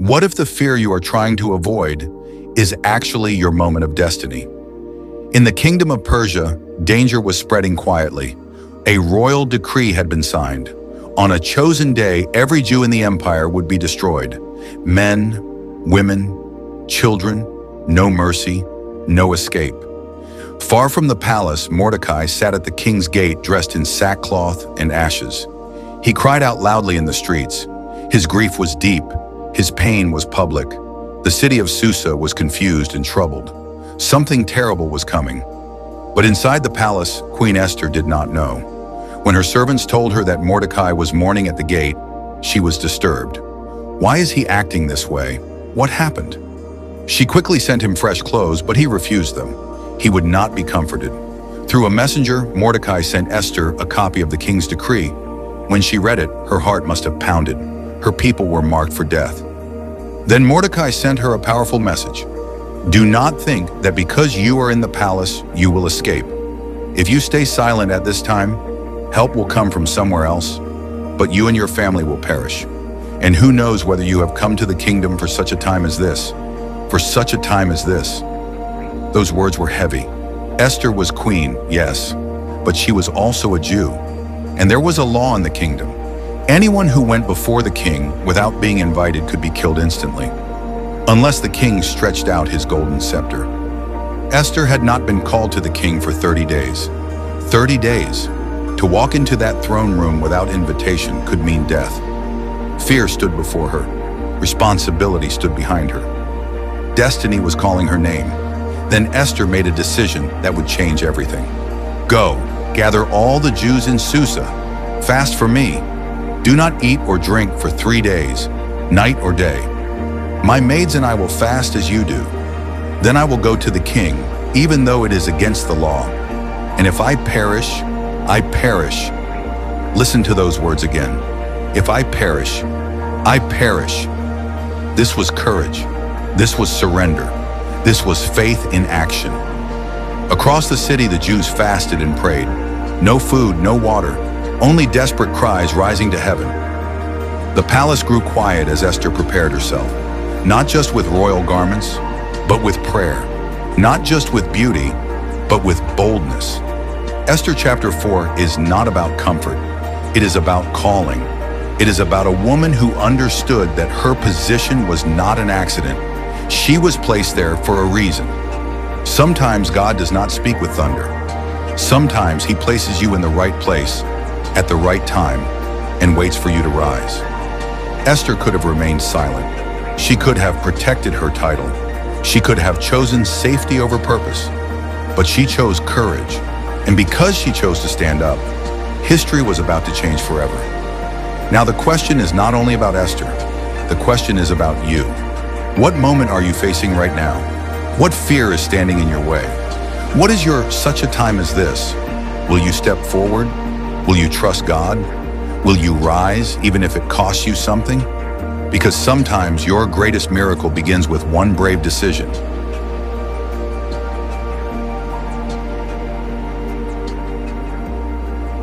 What if the fear you are trying to avoid is actually your moment of destiny? In the kingdom of Persia, danger was spreading quietly. A royal decree had been signed. On a chosen day, every Jew in the empire would be destroyed. Men, women, children, no mercy, no escape. Far from the palace, Mordecai sat at the king's gate dressed in sackcloth and ashes. He cried out loudly in the streets. His grief was deep. His pain was public. The city of Susa was confused and troubled. Something terrible was coming. But inside the palace, Queen Esther did not know. When her servants told her that Mordecai was mourning at the gate, she was disturbed. Why is he acting this way? What happened? She quickly sent him fresh clothes, but he refused them. He would not be comforted. Through a messenger, Mordecai sent Esther a copy of the king's decree. When she read it, her heart must have pounded. Her people were marked for death. Then Mordecai sent her a powerful message. Do not think that because you are in the palace, you will escape. If you stay silent at this time, help will come from somewhere else, but you and your family will perish. And who knows whether you have come to the kingdom for such a time as this? For such a time as this. Those words were heavy. Esther was queen, yes, but she was also a Jew. And there was a law in the kingdom. Anyone who went before the king without being invited could be killed instantly, unless the king stretched out his golden scepter. Esther had not been called to the king for 30 days. 30 days. To walk into that throne room without invitation could mean death. Fear stood before her. Responsibility stood behind her. Destiny was calling her name. Then Esther made a decision that would change everything. Go, gather all the Jews in Susa. Fast for me. Do not eat or drink for 3 days, night or day. My maids and I will fast as you do. Then I will go to the king, even though it is against the law. And if I perish, I perish. Listen to those words again. If I perish, I perish. This was courage. This was surrender. This was faith in action. Across the city, the Jews fasted and prayed. No food, no water, only desperate cries rising to heaven. The palace grew quiet as Esther prepared herself, not just with royal garments, but with prayer. Not just with beauty, but with boldness. Esther chapter 4 is not about comfort. It is about calling. It is about a woman who understood that her position was not an accident. She was placed there for a reason. Sometimes God does not speak with thunder. Sometimes he places you in the right place, at the right time, and waits for you to rise. Esther could have remained silent. She could have protected her title. She could have chosen safety over purpose. But she chose courage. And because she chose to stand up, history was about to change forever. Now the question is not only about Esther. The question is about you. What moment are you facing right now? What fear is standing in your way? What is your such a time as this? Will you step forward? Will you trust God? Will you rise even if it costs you something? Because sometimes your greatest miracle begins with one brave decision.